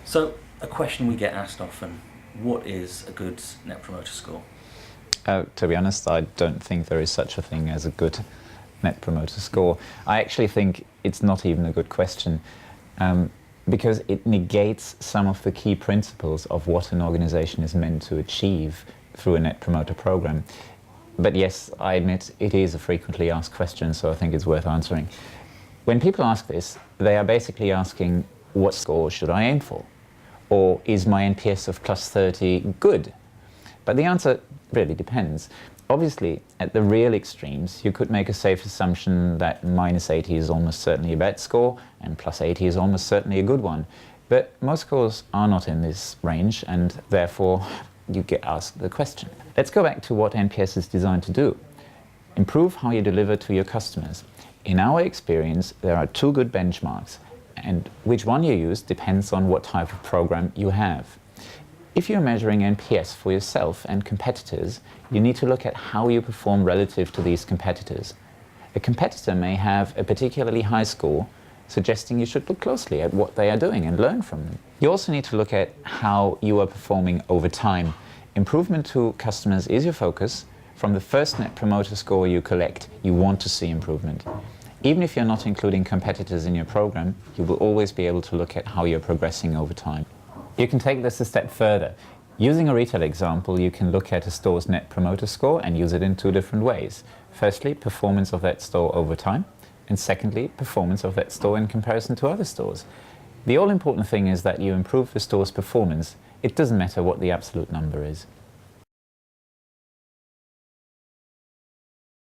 So, a question we get asked often, what is a good Net Promoter Score? To be honest, I don't think there is such a thing as a good Net Promoter Score. I actually think it's not even a good question, because it negates some of the key principles of what an organization is meant to achieve through a Net Promoter program. But yes, I admit it is a frequently asked question, so I think it's worth answering. When people ask this, they are basically asking, what score should I aim for? Or is my NPS of plus 30 good? But the answer really depends. Obviously, at the real extremes, you could make a safe assumption that minus 80 is almost certainly a bad score and plus 80 is almost certainly a good one. But most scores are not in this range, and therefore you get asked the question. Let's go back to what NPS is designed to do. Improve how you deliver to your customers. In our experience, there are two good benchmarks, and which one you use depends on what type of program you have. If you're measuring NPS for yourself and competitors, you need to look at how you perform relative to these competitors. A competitor may have a particularly high score, suggesting you should look closely at what they are doing and learn from them. You also need to look at how you are performing over time. Improvement to customers is your focus. From the first Net Promoter Score you collect, you want to see improvement. Even if you're not including competitors in your program, you will always be able to look at how you're progressing over time. You can take this a step further. Using a retail example, you can look at a store's Net Promoter Score and use it in two different ways. Firstly, performance of that store over time, and secondly, performance of that store in comparison to other stores. The all-important thing is that you improve the store's performance. It doesn't matter what the absolute number is.